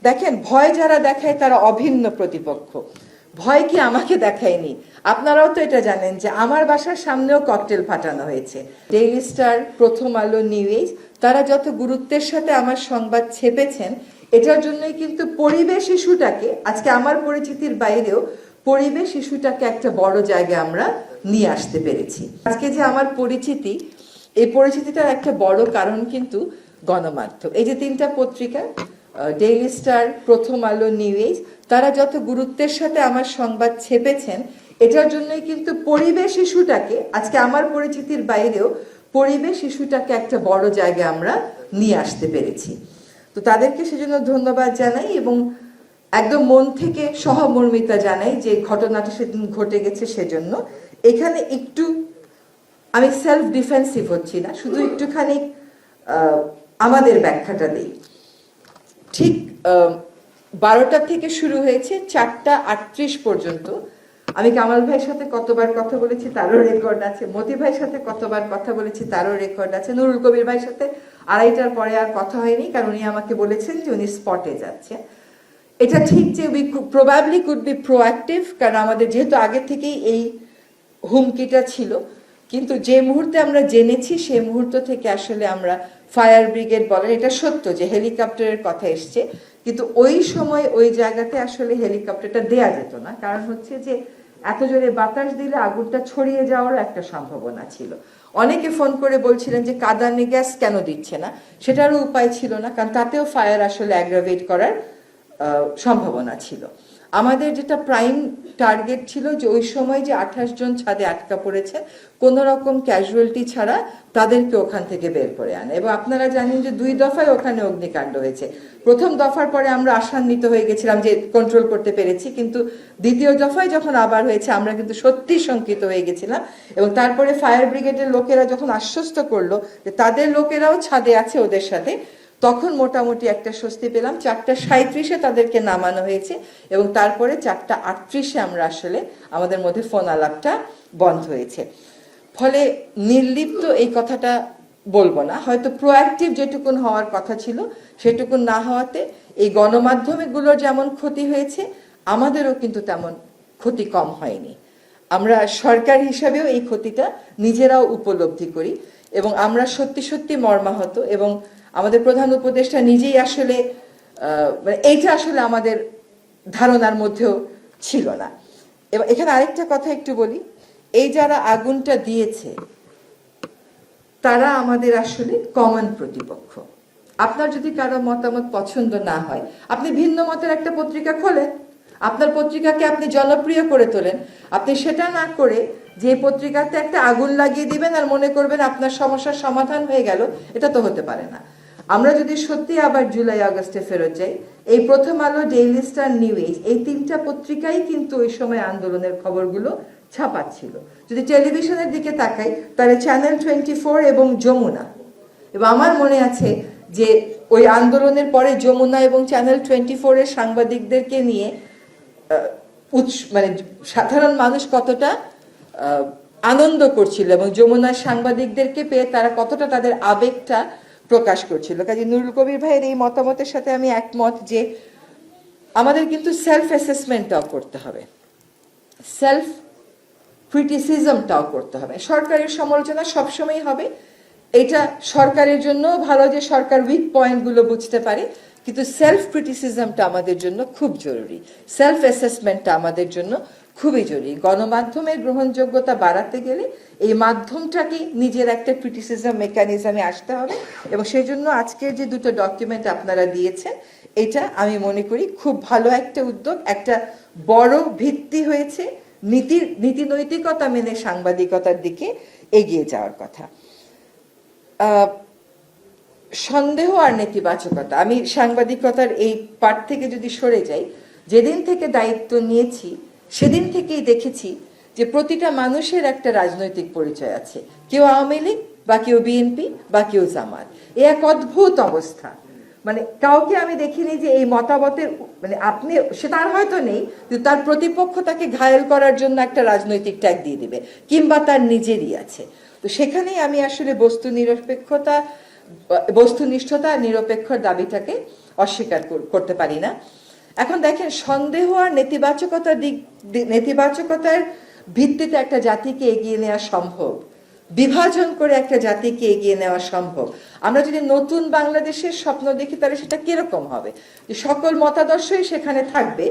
দেখেন, ভয় যারা দেখায় তারা অভিন্ন প্রতিপক্ষ। ভয় কি আমাকে দেখায়নি, আপনারাও তো এটা জানেন যে আমার বাসার সামনেও ককটেল ফাটানো হয়েছে। ডেইলি স্টার, প্রথম আলো, নিউ এজ তারা যত গুরুত্বের সাথে আমার সংবাদ ছেপেছেন, এটার জন্যই কিন্তু পরিবেশ ইস্যুটাকে আজকে আমার পরিচিতির বাইরেও পরিবেশ ইস্যুটাকে একটা বড় জায়গায় আমরা নিয়ে আসতে পেরেছি। আজকে যে আমার পরিচিতি, এই পরিচিতিটার একটা বড় কারণ কিন্তু গণমাধ্যম। এই যে তিনটা পত্রিকা, ডেইলি স্টার, প্রথম আলো, নিউ এজ তারা যত গুরুত্বের সাথে আমার সংবাদ ছেপেছেন, এটার জন্যই কিন্তু পরিবেশ ইস্যুটাকে আজকে আমার পরিচিতির বাইরেও পরিবেশ ইস্যুটাকে একটা বড় জায়গায় আমরা নিয়ে আসতে পেরেছি। তো তাদেরকে সেজন্য ধন্যবাদ জানাই এবং একদম মন থেকে সহমর্মিতা জানাই যে ঘটনাটা সেদিন ঘটে গেছে। সেজন্য এখানে একটু আমি সেলফ ডিফেন্সিভ হচ্ছি না, শুধু একটুখানি আমাদের ব্যাখ্যাটা দিই। ঠিক 12টা থেকে শুরু হয়েছে, 4টা 38 পর্যন্ত আমি কামাল ভাইয়ের সাথে কতবার কথা বলেছি তারও রেকর্ড আছে, মতি ভাইয়ের সাথে কতবার কথা বলেছি তারও রেকর্ড আছে, নুরুল কবির ভাইয়ের সাথে 2:30টার পরে আর কথা হয়নি, কারণ উনি আমাকে বলেছেন যে উনি স্পটে যাচ্ছেন। এটা ঠিক যে we probably could be proactive, কারণ আমাদের যেহেতু আগে থেকেই এই হুমকিটা ছিল, কিন্তু যে মুহূর্তে আমরা জেনেছি সেই মুহূর্ত থেকে আসলে আমরা ফায়ার ব্রিগেড বলেন, এটা সত্য যে হেলিকপ্টারের কথা এসছে, কিন্তু ওই সময় ওই জায়গাতে আসলে হেলিকপ্টারটা দেয়া যেত না, কারণ হচ্ছে যে এত জোরে বাতাস দিলে আগুনটা ছড়িয়ে যাওয়ার একটা সম্ভাবনা ছিল। অনেকে ফোন করে বলছিলেন যে কাঁদানে গ্যাস কেন দিচ্ছে না, সেটারও উপায় ছিল না, কারণ তাতেও ফায়ার আসলে অ্যাগ্রাভেট করার সম্ভাবনা ছিল। আমাদের যেটা প্রাইম টার্গেট ছিল যে ওই সময় যে 28 জন ছাদে আটকা পড়েছে, কোনো রকম ক্যাজুয়ালিটি ছাড়া তাদেরকে ওখান থেকে বের করে আনে। এবং আপনারা জানেন যে 2 দফায় ওখানে অগ্নিকাণ্ড হয়েছে। প্রথম দফার পরে আমরা আশান্বিত হয়ে গেছিলাম যে কন্ট্রোল করতে পেরেছি, কিন্তু দ্বিতীয় দফায় যখন আবার হয়েছে আমরা কিন্তু সত্যি শঙ্কিত হয়ে গেছিলাম। এবং তারপরে ফায়ার ব্রিগেডের লোকেরা যখন আশ্বস্ত করলো যে তাদের লোকেরাও ছাদে আছে ওদের সাথে, তখন মোটামুটি একটা স্বস্তি পেলাম। 4:37-এ তাদেরকে নামানো হয়েছে এবং তারপরে 4:38-এ আমরা আসলে আমাদের মধ্যে ফোন আলাপটা বন্ধ হয়েছে। ফলে নির্লিপ্ত এই কথাটা বলবো না, হয়তো প্রোঅ্যাক্টিভ যেটুকুন হওয়ার কথা ছিল সেটুকুন না হওয়াতে এই গণমাধ্যমগুলোর যেমন ক্ষতি হয়েছে, আমাদেরও কিন্তু তেমন ক্ষতি কম হয়নি। আমরা সরকার হিসাবেও এই ক্ষতিটা নিজেরাও উপলব্ধি করি এবং আমরা সত্যি সত্যি মর্মাহত। এবং আমাদের প্রধান উপদেষ্টা নিজেই আসলে এইটা আসলে আমাদের ধারণার মধ্যেও ছিল না। এবং এখানে আরেকটা কথা একটু বলি, এই যারা আগুনটা দিয়েছে তারা আমাদের আসলে কমন প্রতিপক্ষ। আপনার যদি কারো মতামত পছন্দ না হয়, আপনি ভিন্ন মতের একটা পত্রিকা খোলেন, আপনার পত্রিকাকে আপনি জনপ্রিয় করে তোলেন। আপনি সেটা না করে যে পত্রিকাতে একটা আগুন লাগিয়ে দিবেন আর মনে করবেন আপনার সমস্যার সমাধান হয়ে গেল, এটা তো হতে পারে না। আমরা যদি সত্যি আবার জুলাই আগস্টে ফেরত যাই, এই প্রথম আলো, ডেইলি স্টার, নিউ এজ এই 3টা পত্রিকাই কিন্তু ওই সময় আন্দোলনের খবরগুলো ছাপাচ্ছিল। যদি টেলিভিশনের দিকে তাকাই তাহলে চ্যানেল 24 এবং যমুনা, এবং আমার মনে আছে যে ওই আন্দোলনের পরে যমুনা এবং চ্যানেল 24-এর সাংবাদিকদেরকে নিয়ে মানে সাধারণ মানুষ কতটা আনন্দ করছিল এবং যমুনার সাংবাদিকদেরকে পেয়ে তারা কতটা তাদের আবেগটা প্রকাশ করছিল। কাজে নুরুল কবির ভাইয়ের এই মতামতের সাথে আমি একমত যে আমাদের কিন্তু সেলফ অ্যাসেসমেন্টটাও করতে হবে, সেলফ ক্রিটিসিজমটাও করতে হবে। সরকারের সমালোচনা সবসময় হবে, এটা সরকারের জন্য ভালো যে সরকার উইক পয়েন্টগুলো বুঝতে পারে, কিন্তু সেলফ ক্রিটিসিজমটা আমাদের জন্য খুব জরুরি, সেলফ অ্যাসেসমেন্টটা আমাদের জন্য খুবই জরুরি। গণমাধ্যমের গ্রহণযোগ্যতা বাড়াতে গেলে এই মাধ্যমটাকে নিজের একটা ক্রিটিসিজম মেকানিজমে আসতে হবে। এবং সেই জন্য আজকের যে 2টো ডকুমেন্ট আপনারা দিয়েছেন, এটা আমি মনে করি খুব ভালো একটা উদ্যোগ, একটা বড় ভিত্তি হয়েছে নীতি নৈতিকতা মেনে সাংবাদিকতার দিকে এগিয়ে যাওয়ার কথা। সন্দেহ আর নেতিবাচকতা, আমি সাংবাদিকতার এই পাঠ থেকে যদি সরে যাই, যেদিন থেকে দায়িত্ব নিয়েছি সেদিন থেকেই দেখেছি যে প্রতিটা মানুষের একটা রাজনৈতিক পরিচয় আছে, কেউ আওয়ামী লীগ বা কেউ বিএনপি বা কেউ জামাত। এ এক অদ্ভুত অবস্থা, মানে কাউকে আমি দেখিনি যে এই মতামতের মানে আপনি সে তার হয়তো নেই, কিন্তু তার প্রতিপক্ষ তাকে ঘায়েল করার জন্য একটা রাজনৈতিক ট্যাগ দিয়ে দিবে, কিংবা তার নিজেরই আছে। তো সেখানেই আমি আসলে বস্তুনিষ্ঠতা নিরপেক্ষ দাবিটাকে অস্বীকার করতে পারি না। এখন দেখেন, সন্দেহ আর নেতিবাচকতার ভিত্তিতে একটা জাতিকে এগিয়ে নেওয়া সম্ভব, বিভাজন করে একটা জাতিকে এগিয়ে নেওয়া সম্ভব। আমরা যদি নতুন বাংলাদেশের স্বপ্ন দেখি তাহলে সেটা কিরকম হবে? সকল মতাদর্শই সেখানে থাকবে,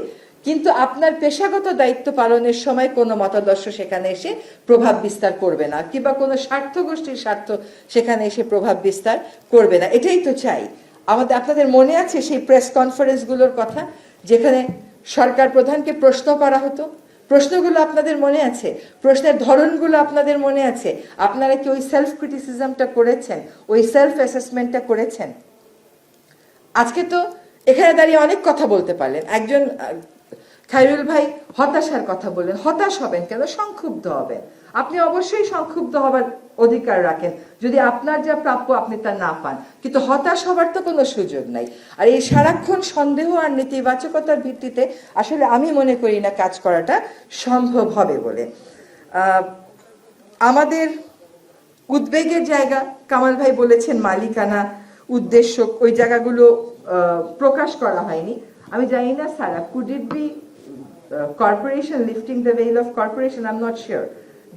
কিন্তু আপনার পেশাগত দায়িত্ব পালনের সময় কোনো মতাদর্শ সেখানে এসে প্রভাব বিস্তার করবে না, কিংবা কোনো স্বার্থ গোষ্ঠীর স্বার্থ সেখানে এসে প্রভাব বিস্তার করবে না। এটাই তো চাই আমাদের। আপনাদের মনে আছে সেই প্রেস কনফারেন্সগুলোর কথা, যেখানে সরকার প্রধানকে প্রশ্ন করা হতো? প্রশ্নগুলো আপনাদের মনে আছে? প্রশ্নের ধরনগুলো আপনাদের মনে আছে? আপনারা কি ওই সেলফ ক্রিটিসিজমটা করেছেন, ওই সেলফ অ্যাসেসমেন্টটা করেছেন? আজকে তো এখানে দাঁড়িয়ে অনেক কথা বলতে পারলেন। একজন খায়রুল ভাই হতাশার কথা বললেন। হতাশ হবেন কেন? সংক্ষুব্ধ হবেন। আপনি অবশ্যই সংক্ষুব্ধ হবার অধিকার রাখেন যদি আপনার যা প্রাপ্য আপনি তা না পান, কিন্তু হতাশ হবার তো কোনো সুযোগ নাই। আর এই সারাক্ষণ সন্দেহ আর নেতিবাচকতার ভিত্তিতে আসলে আমি মনে করি না কাজ করাটা সম্ভব হবে বলে। আমাদের উদ্বেগের জায়গা, কামাল ভাই বলেছেন মালিকানা, উদ্দেশ্য, ওই জায়গাগুলো প্রকাশ করা হয়নি। আমি জানি না Sara, could it be corporation lifting the veil of corporation? I am not sure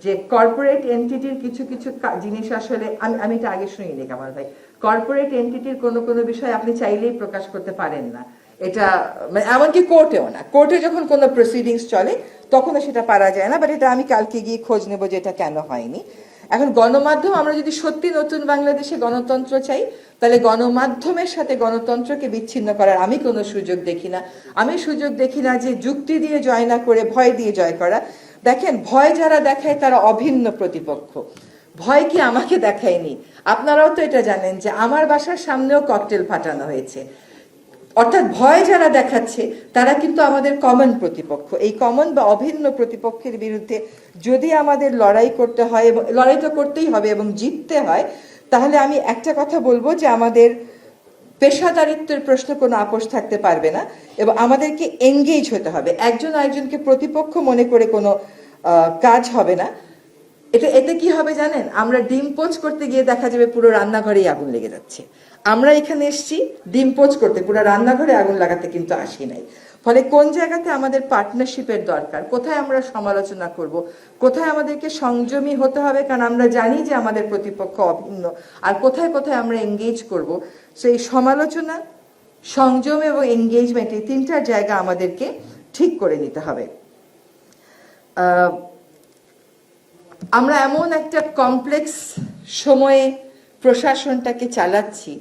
যে কর্পোরেট এন্টিটির কিছু কিছু জিনিস আসলে আমি এটা আগে শুনিনি কামাল ভাই। কর্পোরেট এন্টিটির কোনো বিষয় আপনি চাইলেই প্রকাশ করতে পারেন না, এটা মানে এমনকি কোর্টেও না। কোর্টে যখন কোনো প্রসিডিংস চলে তখনও সেটা পারা যায় না। বাট এটা আমি কালকে গিয়ে খোঁজ নেবো যে এটা কেন হয়নি। এখন গণমাধ্যম, আমরা যদি সত্যি নতুন বাংলাদেশে গণতন্ত্র চাই, তাহলে গণমাধ্যমের সাথে গণতন্ত্রকে বিচ্ছিন্ন করার আমি কোনো সুযোগ দেখি না। আমি সুযোগ দেখি না যে যুক্তি দিয়ে জয় না করে ভয় দিয়ে জয় করা। দেখেন, ভয় যারা দেখায় তারা অভিন্ন প্রতিপক্ষ। ভয় কি আমাকে দেখায়নি? আপনারাও তো এটা জানেন যে আমার বাসার সামনেও ককটেল ফাটানো হয়েছে। অর্থাৎ ভয় যারা দেখাচ্ছে তারা কিন্তু আমাদের কমন প্রতিপক্ষ। এই কমন বা অভিন্ন প্রতিপক্ষের বিরুদ্ধে যদি আমাদের লড়াই করতে হয়, এবং লড়াই তো করতেই হবে এবং জিততে হয়, তাহলে আমি একটা কথা বলবো যে আমাদের পেশাদারিত্বের প্রশ্ন কোনো আপোষ থাকতে পারবে না, এবং আমাদেরকে এঙ্গেজ হতে হবে। একজন আরেকজনকে প্রতিপক্ষ মনে করে কোনো কাজ হবে না। এতে কি হবে জানেন? আমরা ডিম পোচ করতে গিয়ে দেখা যাবে পুরো রান্নাঘরেই আগুন লেগে যাচ্ছে। আমরা এখানে এসেছি ডিম পোচ করতে, পুরো রান্নাঘরে আগুন লাগাতে কিন্তু আসি নাই। ফলে কোন জায়গাতে আমাদের পার্টনারশিপের দরকার, কোথায় আমরা সমালোচনা করব, কোথায় আমাদেরকে সংযমী হতে হবে, কারণ আমরা জানি যে আমাদের প্রতিপক্ষ অভিন্ন, আর কোথায় কোথায় আমরা এঙ্গেজ করব। সেই সমালোচনা, সংযম এবং এঙ্গেজমেন্ট, এই তিনটার জায়গা আমাদেরকে ঠিক করে নিতে হবে। আমরা এমন একটা কমপ্লেক্স সময়ে প্রশাসনটাকে চালাচ্ছি